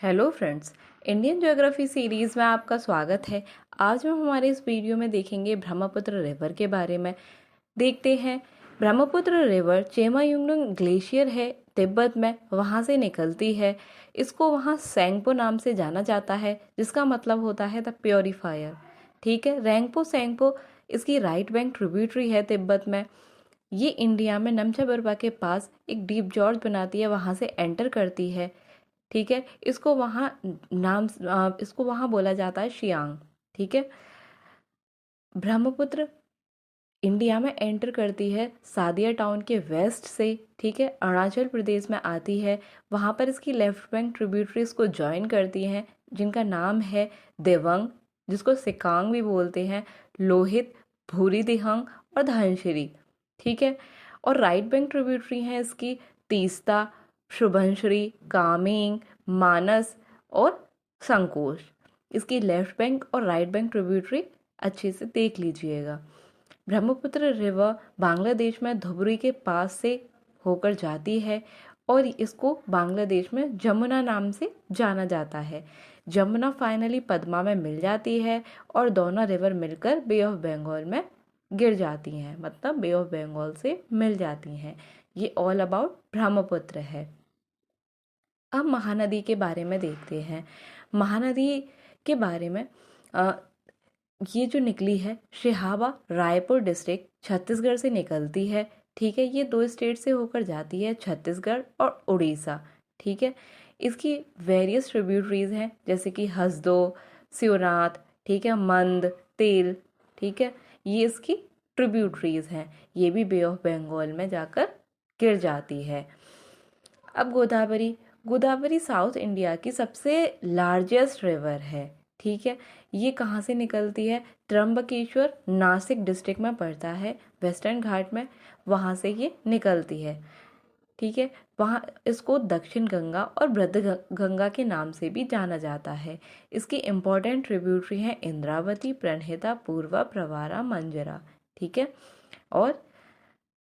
Hello friends, Indian geography series में आपका स्वागत है। आज हम हमारे इस वीडियो में देखेंगे ब्रह्मपुत्र रिवर के बारे में। देखते हैं। ब्रह्मपुत्र रिवर चेमायुंगडुंग ग्लेशियर है तिब्बत में, वहाँ से निकलती है। इसको वहाँ सेंगपो नाम से जाना जाता है, जिसका मतलब होता है द प्योरीफायर। ठीक है, रेंगपो सेंगपो इसकी राइट बैंक ट्रिब्यूटरी है तिब्बत में। ये इंडिया में नमछाबरवा के पास एक डीप जॉर्ज बनाती है, वहाँ से एंटर करती है। ठीक है, इसको वहाँ बोला जाता है शियांग। ठीक है, ब्रह्मपुत्र इंडिया में एंटर करती है सादिया टाउन के वेस्ट से। ठीक है, अरुणाचल प्रदेश में आती है। वहाँ पर इसकी लेफ्ट बैंक ट्रिब्यूटरीज को ज्वाइन करती हैं, जिनका नाम है देवंग, जिसको सिकांग भी बोलते हैं, लोहित, भूरी दिहंग और धनशिरी। ठीक है, और राइट बैंक ट्रिब्यूटरी हैं इसकी तीस्ता, शुभंश्री, कामेंग, मानस और संकोश। इसकी लेफ्ट बैंक और राइट बैंक ट्रिब्यूटरी अच्छे से देख लीजिएगा। ब्रह्मपुत्र रिवर बांग्लादेश में धुबरी के पास से होकर जाती है और इसको बांग्लादेश में जमुना नाम से जाना जाता है। जमुना फाइनली पद्मा में मिल जाती है और दोनों रिवर मिलकर बे ऑफ बंगाल में गिर जाती हैं, मतलब बे ऑफ बंगाल से मिल जाती हैं। ये ऑल अबाउट ब्रह्मपुत्र है। अब महानदी के बारे में देखते हैं। महानदी के बारे में ये जो निकली है शिहाबा रायपुर डिस्ट्रिक्ट छत्तीसगढ़ से निकलती है। ठीक है, ये दो स्टेट से होकर जाती है, छत्तीसगढ़ और उड़ीसा। ठीक है, इसकी वेरियस ट्रिब्यूटरीज हैं, जैसे कि हसदो, शिवनाथ, ठीक है, मंद, तेल। ठीक है, ये इसकी ट्रिब्यूटरीज हैं। ये भी बे ऑफ बंगाल में जाकर गिर जाती है। अब गोदावरी। गोदावरी साउथ इंडिया की सबसे लार्जेस्ट रिवर है। ठीक है, ये कहाँ से निकलती है? त्र्यंबकेश्वर नासिक डिस्ट्रिक्ट में पड़ता है, वेस्टर्न घाट में, वहाँ से ये निकलती है। ठीक है, वहाँ इसको दक्षिण गंगा और वृद्ध गंगा के नाम से भी जाना जाता है। इसकी इम्पोर्टेंट ट्रिब्यूटरी हैं इंद्रावती, प्रणहिता, पूर्वा, प्रवारा, मंजरा। ठीक है, और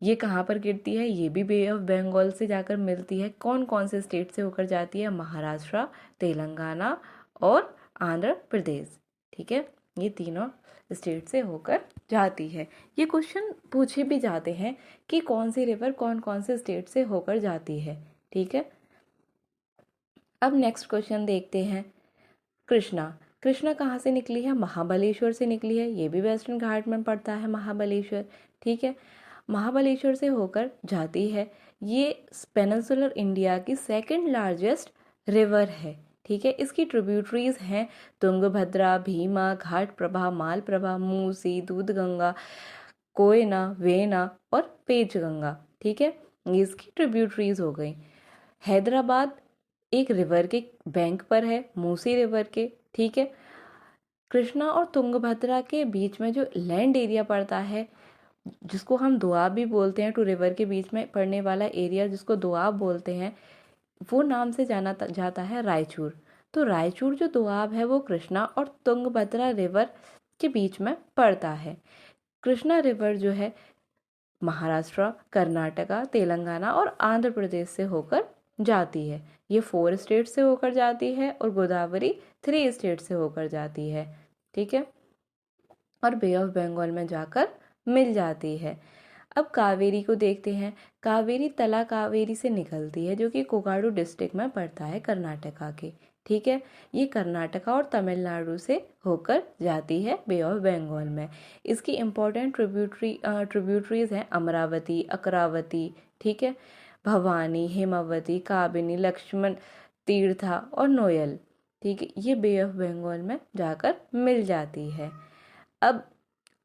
ये कहाँ पर गिरती है? ये भी बे ऑफ बंगाल से जाकर मिलती है। कौन कौन से स्टेट से होकर जाती है? महाराष्ट्र, तेलंगाना और आंध्र प्रदेश। ठीक है, ये तीनों स्टेट से होकर जाती है। ये क्वेश्चन पूछे भी जाते हैं कि कौन सी रिवर कौन कौन से स्टेट से होकर जाती है। ठीक है, अब नेक्स्ट क्वेश्चन देखते हैं। कृष्णा। कृष्णा कहाँ से निकली है? महाबलेश्वर से निकली है। ये भी वेस्टर्न घाट में पड़ता है महाबलेश्वर। ठीक है, महाबलेश्वर से होकर जाती है। ये पेनिनसुलर इंडिया की सेकंड लार्जेस्ट रिवर है। ठीक है, इसकी ट्रिब्यूटरीज हैं तुंगभद्रा, भीमा, घाट प्रभा, माल प्रभा, मूसी, दूधगंगा, कोयना, वेना और पेचगंगा। ठीक है, ये इसकी ट्रिब्यूटरीज हो गई। हैदराबाद एक रिवर के बैंक पर है, मूसी रिवर के। ठीक है, कृष्णा और तुंगभद्रा के बीच में जो लैंड एरिया पड़ता है, जिसको हम दोआब भी बोलते हैं, टू रिवर के बीच में पड़ने वाला एरिया जिसको दोआब बोलते हैं, वो नाम से जाना जाता है रायचूर। तो रायचूर जो दोआब है वो कृष्णा और तुंगभद्रा रिवर के बीच में पड़ता है। कृष्णा रिवर जो है महाराष्ट्र, कर्नाटका, तेलंगाना और आंध्र प्रदेश से होकर जाती है। ये 4 स्टेट से होकर जाती है और गोदावरी 3 स्टेट से होकर जाती है। ठीक है, और बे ऑफ बंगाल में जाकर मिल जाती है। अब कावेरी को देखते हैं। कावेरी तला कावेरी से निकलती है, जो कि कोगाडू डिस्ट्रिक्ट में पड़ता है, कर्नाटका के। ठीक है, ये कर्नाटका और तमिलनाडु से होकर जाती है बे ऑफ बंगाल में। इसकी इम्पोर्टेंट ट्रिब्यूटरीज हैं अमरावती, अकरावती, ठीक है, भवानी, हेमावती, काबिनी, लक्ष्मण तीर्था और नोयल। ठीक है, ये बे ऑफ बंगाल में जाकर मिल जाती है। अब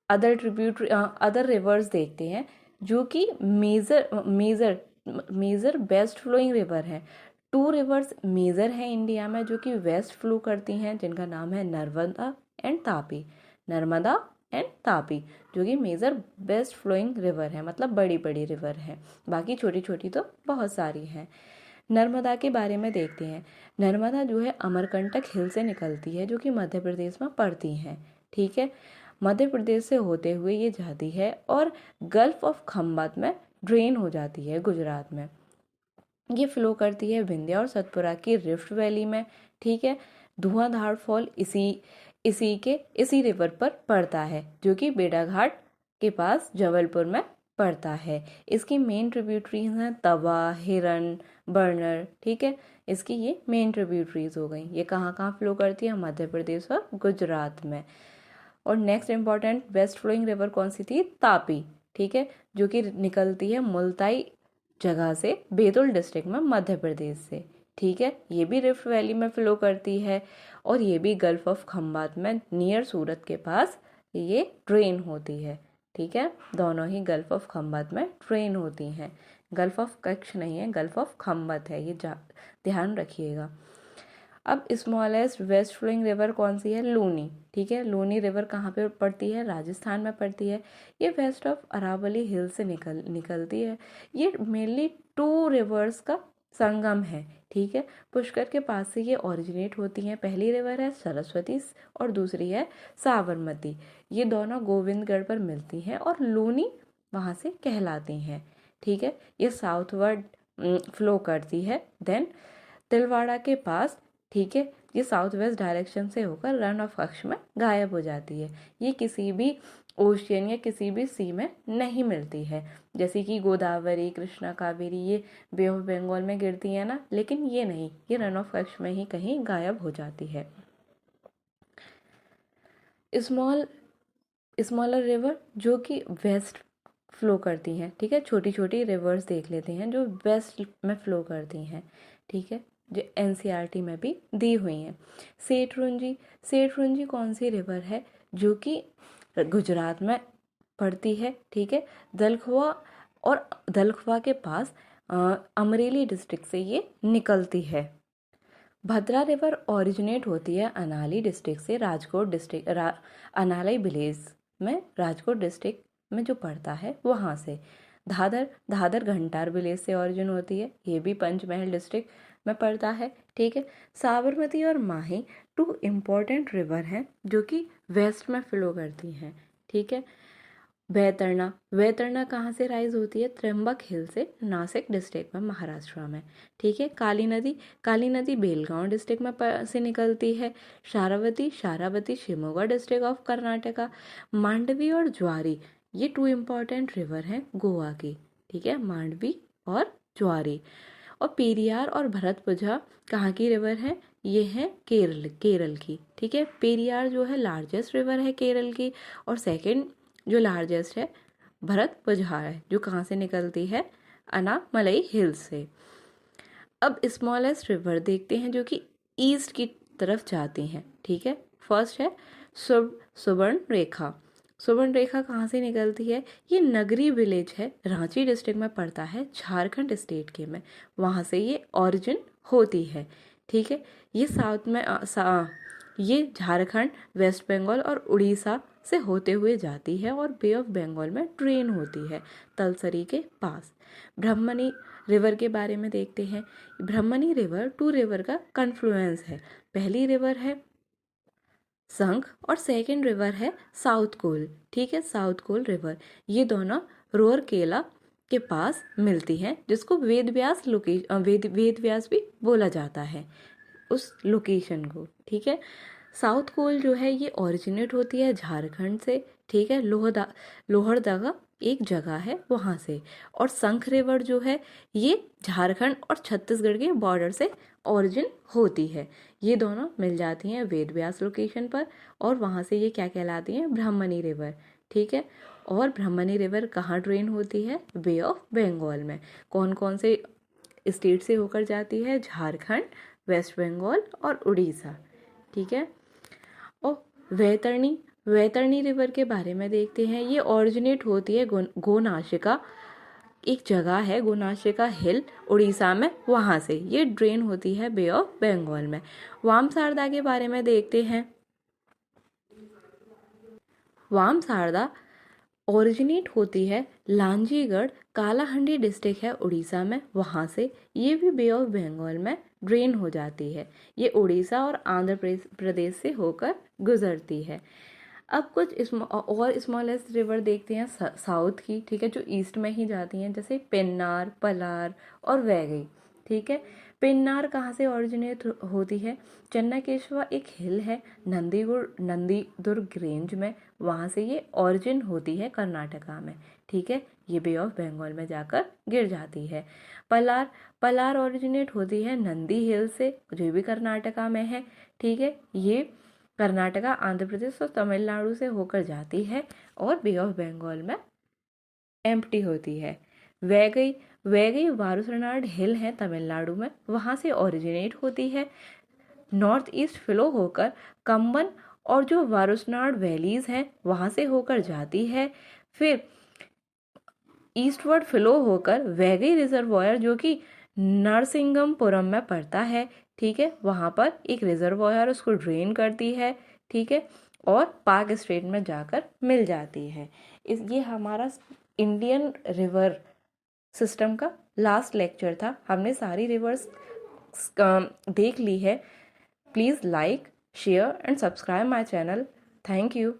अदर रिवर्स देखते हैं, जो कि मेजर बेस्ट फ्लोइंग रिवर है। 2 रिवर्स मेजर हैं इंडिया में जो कि वेस्ट फ्लो करती हैं, जिनका नाम है नर्मदा एंड तापी। नर्मदा एंड तापी जो कि मेजर बेस्ट फ्लोइंग रिवर है, मतलब बड़ी बड़ी रिवर है। बाकी छोटी छोटी तो बहुत सारी हैं। नर्मदा के बारे में देखते हैं। नर्मदा जो है अमरकंटक हिल से निकलती है, जो कि मध्य प्रदेश में पड़ती हैं। ठीक है, मध्य प्रदेश से होते हुए ये जाती है और गल्फ ऑफ खंबात में ड्रेन हो जाती है गुजरात में। ये फ्लो करती है विंध्या और सतपुरा की रिफ्ट वैली में, ठीक है। धुआंधार फॉल इसी रिवर पर पड़ता है जो कि बेड़ाघाट के पास जबलपुर में पड़ता है। इसकी मेन ट्रिब्यूटरीज हैं तवा, हिरन, बर्नर, ठीक है। इसकी ये मेन ट्रिब्यूटरीज हो गई। ये कहाँ कहाँ फ्लो करती है? मध्य प्रदेश और गुजरात में। और next important west flowing river कौन सी थी? तापी, ठीक है, जो कि निकलती है मुल्ताई जगह से, बैतूल डिस्ट्रिक्ट में, मध्य प्रदेश से, ठीक है। ये भी रिफ्ट वैली में फ्लो करती है और ये भी गल्फ ऑफ खंबात में नियर सूरत के पास ये ड्रेन होती है, ठीक है। दोनों ही गल्फ ऑफ खंबात में ड्रेन होती हैं। गल्फ ऑफ कच्छ नहीं है, गल्फ ऑफ खंबात है, ये ध्यान रखिएगा। अब स्मॉलेस्ट वेस्ट फ्लोइंग रिवर कौन सी है? लूनी, ठीक है। लूनी रिवर कहाँ पे पड़ती है? राजस्थान में पड़ती है। ये वेस्ट ऑफ अरावली हिल से निकलती है। ये मेनली 2 रिवर्स का संगम है, ठीक है। पुष्कर के पास से ये ओरिजिनेट होती हैं। पहली रिवर है सरस्वती और दूसरी है साबरमती। ये दोनों गोविंदगढ़ पर मिलती हैं और लूनी वहाँ से कहलाती हैं, ठीक है। ये साउथवर्ड फ्लो करती है, देन तिलवाड़ा के पास, ठीक है, ये साउथ वेस्ट डायरेक्शन से होकर रन ऑफ कच्छ में गायब हो जाती है। ये किसी भी ओशियन या किसी भी सी में नहीं मिलती है, जैसे कि गोदावरी, कृष्णा, कावेरी ये बे ऑफ बंगाल में गिरती है ना, लेकिन ये नहीं, ये रन ऑफ कच्छ में ही कहीं गायब हो जाती है। स्मॉलर रिवर जो कि वेस्ट फ्लो करती हैं, ठीक है। छोटी छोटी रिवर्स देख लेते हैं जो वेस्ट में फ्लो करती हैं, ठीक है, जो एनसीईआरटी में भी दी हुई हैं। सेठरुंजी कौन सी रिवर है? जो कि गुजरात में पड़ती है, ठीक है। दलखवा के पास अमरेली डिस्ट्रिक्ट से ये निकलती है। भद्रा रिवर ओरिजिनेट होती है अनाली डिस्ट्रिक्ट से, राजकोट डिस्ट्रिक्ट अनाली विलेज में, राजकोट डिस्ट्रिक्ट में जो पड़ता है वहाँ से। धादर घंटार विलेज से ओरिजिन होती है, ये भी पंचमहल डिस्ट्रिक्ट में पड़ता है, ठीक है। साबरमती और माही 2 इम्पॉर्टेंट रिवर हैं जो कि वेस्ट में फ्लो करती हैं, ठीक है। वैतरणा कहाँ से राइज होती है? त्र्यंबक हिल से, नासिक डिस्ट्रिक्ट में, महाराष्ट्र में, ठीक है। काली नदी बेलगांव डिस्ट्रिक्ट में से निकलती है। Sharavati Shimoga district of Karnataka. मांडवी और ज्वारी ये 2 इम्पॉर्टेंट रिवर हैं गोवा की, ठीक है, मांडवी और ज्वारी। और पेरियार और भरतपुझा कहाँ की रिवर है? ये है केरल की, ठीक है। पेरियार जो है लार्जेस्ट रिवर है केरल की, और सेकंड जो लार्जेस्ट है भरतपुझा है, जो कहाँ से निकलती है? अनामलई हिल से। अब स्मॉलेस्ट रिवर देखते हैं जो कि ईस्ट की तरफ जाती हैं, ठीक है। फर्स्ट है सुवर्ण रेखा कहाँ से निकलती है? ये नगरी विलेज है, रांची डिस्ट्रिक्ट में पड़ता है, झारखंड स्टेट के में, वहाँ से ये ओरिजिन होती है, ठीक है। ये साउथ में ये झारखंड, वेस्ट बंगाल और उड़ीसा से होते हुए जाती है और बे ऑफ बंगाल में ड्रेन होती है तलसरी के पास। ब्रह्मणी रिवर के बारे में देखते हैं। ब्रह्मणी रिवर 2 रिवर का कन्फ्लुएंस है। पहली रिवर है संख और सेकंड रिवर है साउथ कोल, ठीक है, साउथ कोल रिवर। ये दोनों रूरकेला के पास मिलती हैं, जिसको वेद व्यास भी बोला जाता है उस लोकेशन को, ठीक है। साउथ कोल जो है ये ओरिजिनेट होती है झारखंड से, ठीक है, लोहरदगा एक जगह है वहाँ से। और संख रिवर जो है ये झारखंड और छत्तीसगढ़ के बॉर्डर से ओरिजिन होती है। ये दोनों मिल जाती हैं वेद व्यास लोकेशन पर, और वहाँ से ये क्या कहलाती हैं? ब्राह्मणी रिवर, ठीक है। और ब्राह्मणी रिवर कहाँ ड्रेन होती है? बे ऑफ बंगाल में। कौन कौन से स्टेट से होकर जाती है? झारखंड, वेस्ट बंगाल और उड़ीसा, ठीक है। और वैतरणी रिवर के बारे में देखते हैं। ये ओरिजिनेट होती है गोनाशिका एक जगह है, गोनाशिका हिल उड़ीसा में, वहाँ से ये ड्रेन होती है बे ऑफ बंगाल में। वामसारदा के बारे में देखते हैं। वामसारदा ओरिजिनेट होती है लांजीगढ़, कालाहंडी डिस्ट्रिक्ट है उड़ीसा में, वहाँ से ये भी बे ऑफ बंगाल में ड्रेन हो जाती है। ये उड़ीसा और आंध्र प्रदेश से होकर गुजरती है। अब कुछ और स्मॉलेस्ट रिवर देखते हैं साउथ की, ठीक है, जो ईस्ट में ही जाती हैं, जैसे पेन्नार, पलार और वैगई, ठीक है। पिन्नार कहाँ से ओरिजिनेट होती है? चन्नाकेशवा एक हिल है नंदीदुर्ग रेंज में, वहाँ से ये ओरिजिन होती है कर्नाटका में, ठीक है। ये बे ऑफ बंगाल में जाकर गिर जाती है। पलार ओरिजिनेट होती है नंदी हिल से, जो भी कर्नाटका में है, ठीक है। ये कर्नाटका, आंध्र प्रदेश और तमिलनाडु से होकर जाती है और बे ऑफ बंगाल में एम्प्टी होती है। वैगई वारुसनाड हिल है तमिलनाडु में, वहाँ से ओरिजिनेट होती है, नॉर्थ ईस्ट फ्लो होकर कंबन और जो वारुसनाड वैलीज हैं वहाँ से होकर जाती है। फिर ईस्टवर्ड फ्लो होकर वैगई रिजर्वायर, जो कि नरसिंगमपुरम में पड़ता है, ठीक है, वहाँ पर एक रिजर्वायर उसको ड्रेन करती है, ठीक है, और पाक स्टेट में जाकर मिल जाती है। ये हमारा इंडियन रिवर सिस्टम का लास्ट लेक्चर था। हमने सारी रिवर्स देख ली है। Please like, share and subscribe my channel. Thank you.